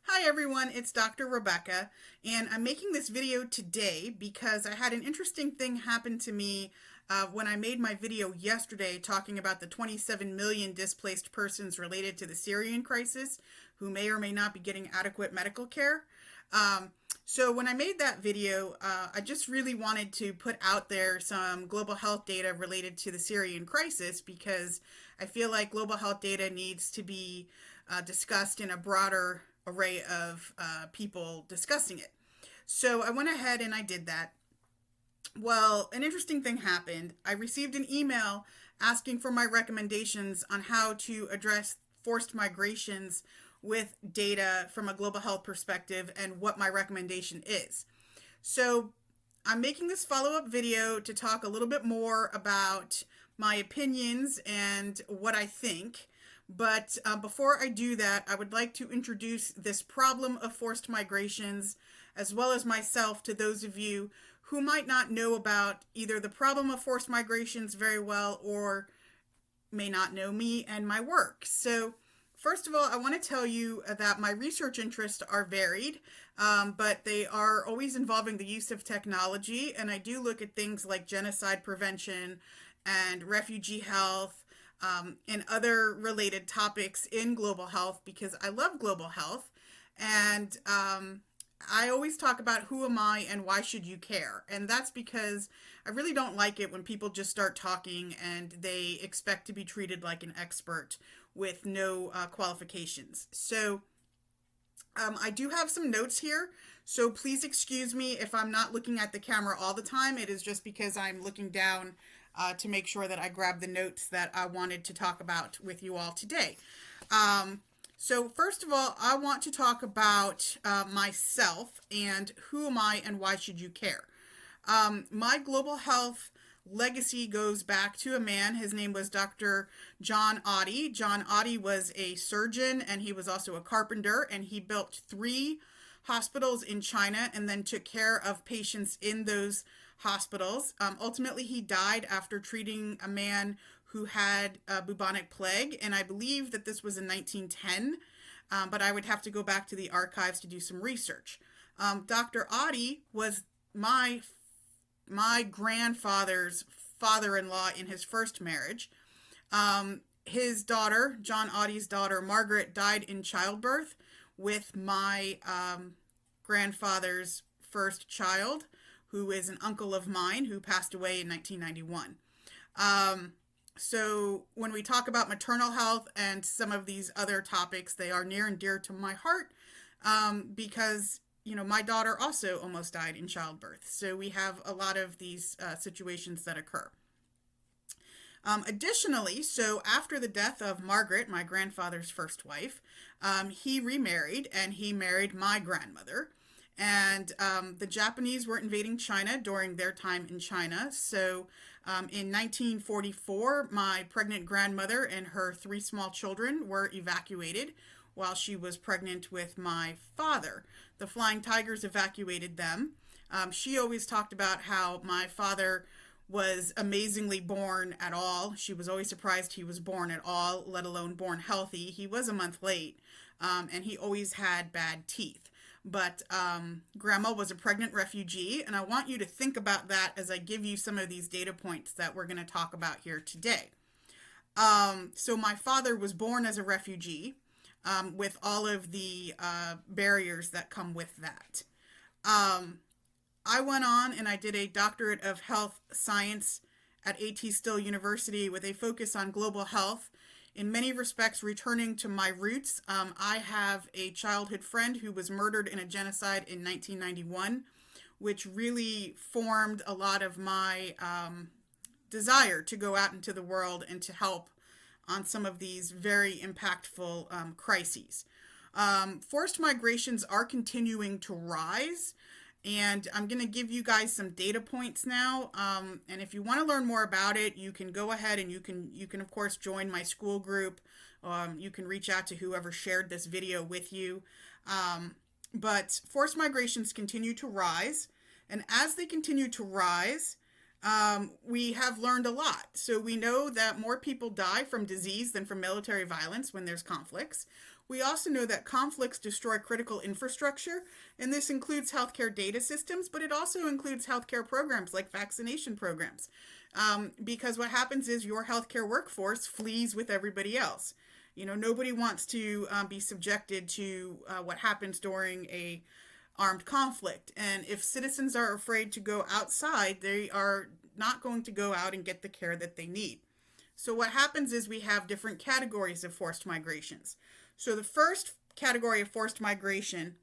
Hi everyone, it's Dr. Rebecca, and I'm making this video today because I had an interesting thing happen to me when I made my video yesterday talking about the 27 million displaced persons related to the Syrian crisis who may or may not be getting adequate medical care. Um, so when I made that video, I just really wanted to put out there some global health data related to the Syrian crisis because I feel like global health data needs to be discussed in a broader array of people discussing it. So I went ahead and I did that. Well, an interesting thing happened. I received an email asking for my recommendations on how to address forced migrations with data from a global health perspective and what my recommendation is. So I'm making this follow-up video to talk a little bit more about my opinions and what I think. But before I do that, I would like to introduce this problem of forced migrations, as well as myself, to those of you who might not know about either the problem of forced migrations very well or may not know me and my work. So first of all, I want to tell you that my research interests are varied, but they are always involving the use of technology, and I do look at things like genocide prevention and refugee health, and other related topics in global health because I love global health. And I always talk about who am I and why should you care? And that's because I really don't like it when people just start talking and they expect to be treated like an expert with no qualifications. So I do have some notes here, so please excuse me if I'm not looking at the camera all the time. It is just because I'm looking down to make sure that I grab the notes that I wanted to talk about with you all today. So first of all, I want to talk about myself and who am I and why should you care. My global health legacy goes back to a man. His name was Dr. John Oddie. John Oddie was a surgeon and he was also a carpenter, and he built 3 hospitals in China and then took care of patients in those hospitals. Ultimately, he died after treating a man who had bubonic plague, and I believe that this was in 1910, but I would have to go back to the archives to do some research. Dr. Oddie was my grandfather's father-in-law in his first marriage. His daughter, John Oddie's daughter, Margaret, died in childbirth with my grandfather's first child, who is an uncle of mine who passed away in 1991. So when we talk about maternal health and some of these other topics, they are near and dear to my heart because my daughter also almost died in childbirth. So we have a lot of these situations that occur. Additionally, so after the death of Margaret, my grandfather's first wife, he remarried and he married my grandmother. And the Japanese were invading China during their time in China. So in 1944, my pregnant grandmother and her 3 small children were evacuated while she was pregnant with my father. The Flying Tigers evacuated them. She always talked about how my father was amazingly born at all. She was always surprised he was born at all, let alone born healthy. He was a month late, and he always had bad teeth. But Grandma was a pregnant refugee, and I want you to think about that as I give you some of these data points that we're going to talk about here today. So my father was born as a refugee with all of the barriers that come with that. I went on and I did a doctorate of health science at A.T. Still University with a focus on global health. In many respects, returning to my roots. I have a childhood friend who was murdered in a genocide in 1991, which really formed a lot of my desire to go out into the world and to help on some of these very impactful crises. Forced migrations are continuing to rise, and I'm going to give you guys some data points now. And if you want to learn more about it, you can go ahead and you can of course join my school group. You can reach out to whoever shared this video with you. But forced migrations continue to rise, and as they continue to rise, we have learned a lot. So we know that more people die from disease than from military violence when there's conflicts. We also know that conflicts destroy critical infrastructure, and this includes healthcare data systems, but it also includes healthcare programs like vaccination programs. Because what happens is your healthcare workforce flees with everybody else. Nobody wants to be subjected to what happens during a armed conflict. And if citizens are afraid to go outside, they are not going to go out and get the care that they need. So what happens is we have different categories of forced migrations. So the first category of forced migration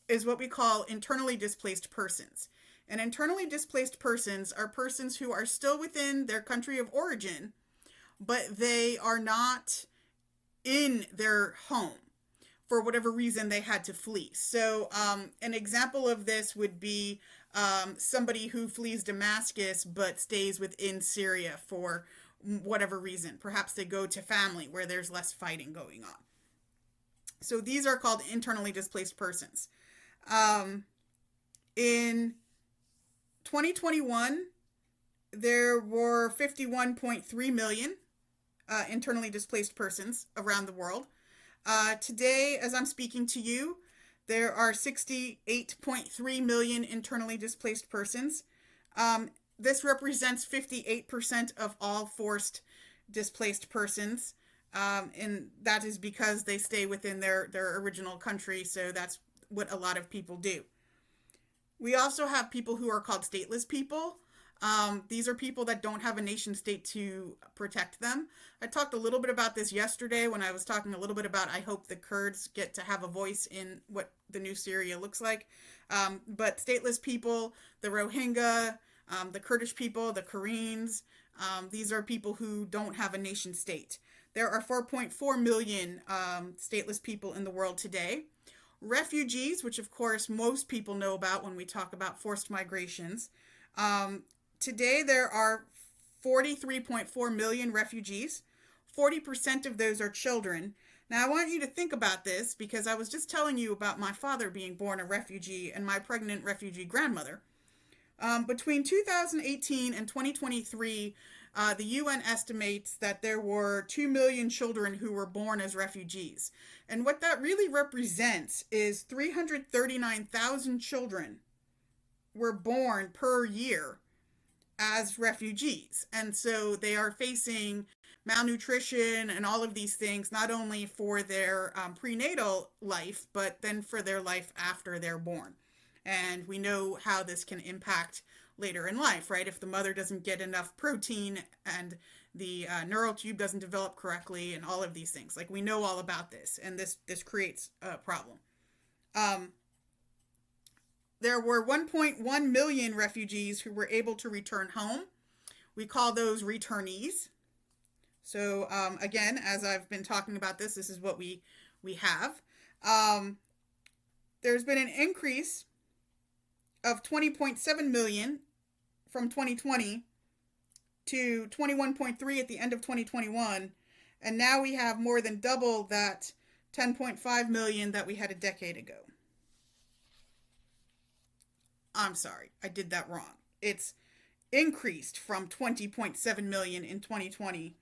is what we call internally displaced persons. And internally displaced persons are persons who are still within their country of origin, but they are not in their home. For whatever reason, they had to flee. So an example of this would be somebody who flees Damascus but stays within Syria for whatever reason. Perhaps they go to family where there's less fighting going on. So these are called internally displaced persons. In 2021, there were 51.3 million internally displaced persons around the world. Today, as I'm speaking to you, there are 68.3 million internally displaced persons. This represents 58% of all forced displaced persons. And that is because they stay within their original country, so that's what a lot of people do. We also have people who are called stateless people. These are people that don't have a nation state to protect them. I talked a little bit about this yesterday when I was talking a little bit about I hope the Kurds get to have a voice in what the new Syria looks like. But stateless people, the Rohingya, the Kurdish people, the Koreans, these are people who don't have a nation state. There are 4.4 million stateless people in the world today. Refugees, which of course most people know about when we talk about forced migrations. Today there are 43.4 million refugees. 40% of those are children. Now I want you to think about this because I was just telling you about my father being born a refugee and my pregnant refugee grandmother. Between 2018 and 2023, the UN estimates that there were 2 million children who were born as refugees. And what that really represents is 339,000 children were born per year as refugees. And so they are facing malnutrition and all of these things, not only for their prenatal life, but then for their life after they're born. And we know how this can impact later in life, right? If the mother doesn't get enough protein and the neural tube doesn't develop correctly and all of these things. Like we know all about this, and this creates a problem. There were 1.1 million refugees who were able to return home. We call those returnees. So again, as I've been talking about this is what we have. There's been an increase of 20.7 million from 2020 to 21.3 at the end of 2021. And now we have more than double that 10.5 million that we had a decade ago. I'm sorry, I did that wrong. It's increased from 20.7 million in 2020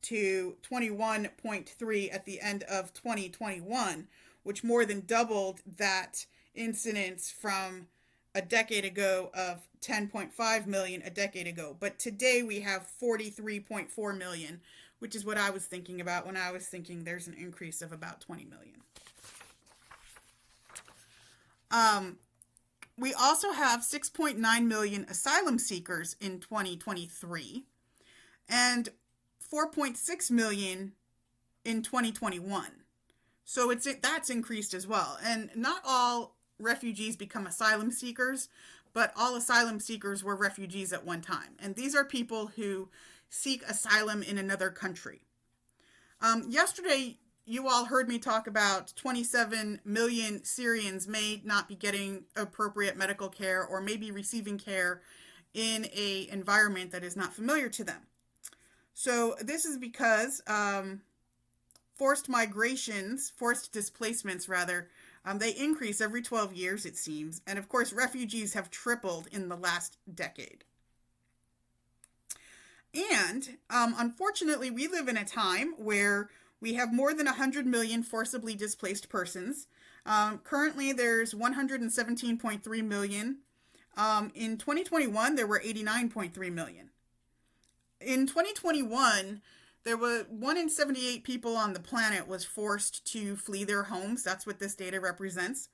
to 21.3 at the end of 2021, which more than doubled that incidence from a decade ago of 10.5 million a decade ago. But today we have 43.4 million, which is what I was thinking about when I was thinking there's an increase of about 20 million. We also have 6.9 million asylum seekers in 2023 and 4.6 million in 2021. So that's increased as well. And not all refugees become asylum seekers, but all asylum seekers were refugees at one time. And these are people who seek asylum in another country. Yesterday, you all heard me talk about 27 million Syrians may not be getting appropriate medical care or may be receiving care in an environment that is not familiar to them. So this is because forced displacements rather, they increase every 12 years, it seems. And of course, refugees have tripled in the last decade. And unfortunately, we live in a time where We have more than 100 million forcibly displaced persons. Currently, there's 117.3 million. In 2021, there were 89.3 million. In 2021, there were 1 in 78 people on the planet was forced to flee their homes. That's what this data represents.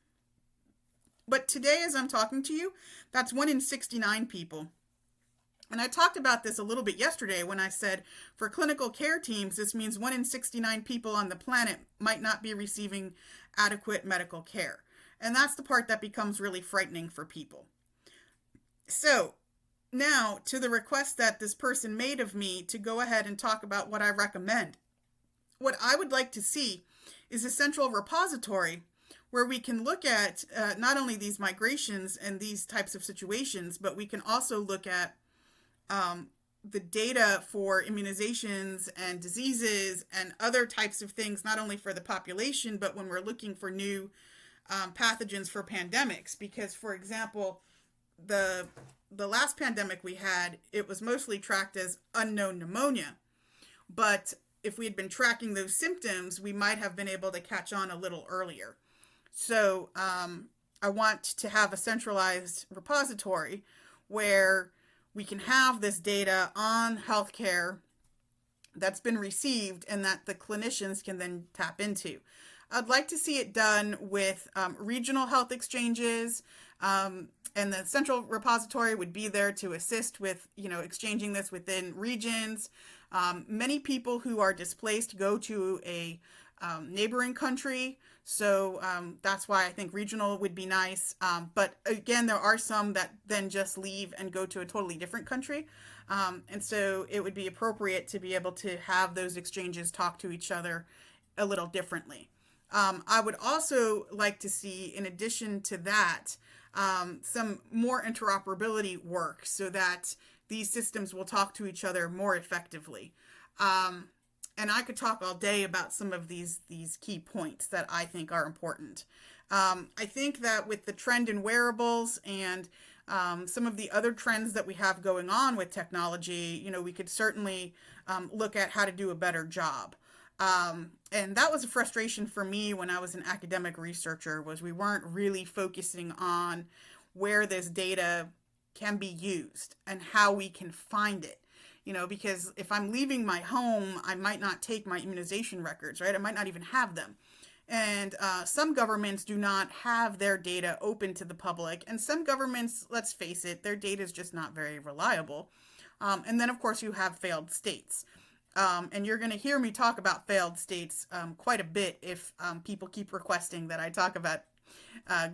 But today, as I'm talking to you, that's 1 in 69 people. And I talked about this a little bit yesterday when I said for clinical care teams, this means 1 in 69 people on the planet might not be receiving adequate medical care. And that's the part that becomes really frightening for people. So now to the request that this person made of me to go ahead and talk about what I recommend. What I would like to see is a central repository where we can look at not only these migrations and these types of situations, but we can also look at the data for immunizations and diseases and other types of things, not only for the population, but when we're looking for new pathogens for pandemics. Because, for example, the last pandemic we had, it was mostly tracked as unknown pneumonia. But if we had been tracking those symptoms, we might have been able to catch on a little earlier. So I want to have a centralized repository where we can have this data on healthcare that's been received and that the clinicians can then tap into. I'd like to see it done with regional health exchanges, and the central repository would be there to assist with, exchanging this within regions. Many people who are displaced go to a neighboring country. So that's why I think regional would be nice. But again, there are some that then just leave and go to a totally different country. And so it would be appropriate to be able to have those exchanges talk to each other a little differently. I would also like to see, in addition to that, some more interoperability work so that these systems will talk to each other more effectively. And I could talk all day about some of these key points that I think are important. I think that with the trend in wearables and some of the other trends that we have going on with technology, we could certainly look at how to do a better job. And that was a frustration for me when I was an academic researcher, was we weren't really focusing on where this data can be used and how we can find it. Because if I'm leaving my home, I might not take my immunization records, right? I might not even have them. And some governments do not have their data open to the public. And some governments, let's face it, their data is just not very reliable. And then, of course, you have failed states. And you're going to hear me talk about failed states quite a bit if people keep requesting that I talk about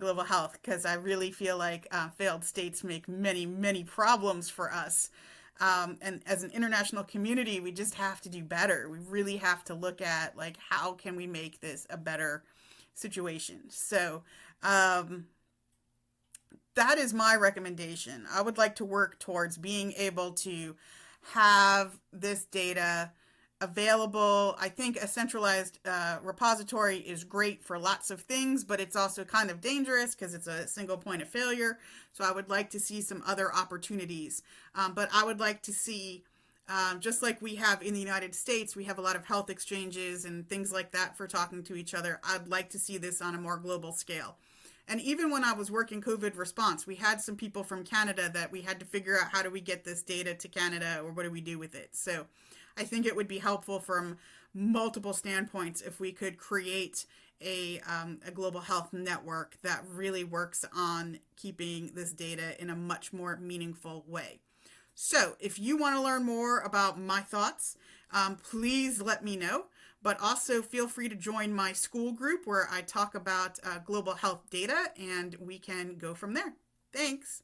global health, because I really feel like failed states make many, many problems for us. And as an international community, we just have to do better. We really have to look at, how can we make this a better situation? So that is my recommendation. I would like to work towards being able to have this data available. I think a centralized repository is great for lots of things, but it's also kind of dangerous because it's a single point of failure. So I would like to see some other opportunities. But I would like to see, just like we have in the United States, we have a lot of health exchanges and things like that for talking to each other. I'd like to see this on a more global scale. And even when I was working COVID response, we had some people from Canada that we had to figure out, how do we get this data to Canada, or what do we do with it? So I think it would be helpful from multiple standpoints if we could create a global health network that really works on keeping this data in a much more meaningful way. So if you want to learn more about my thoughts, please let me know. But also feel free to join my school group where I talk about global health data, and we can go from there. Thanks.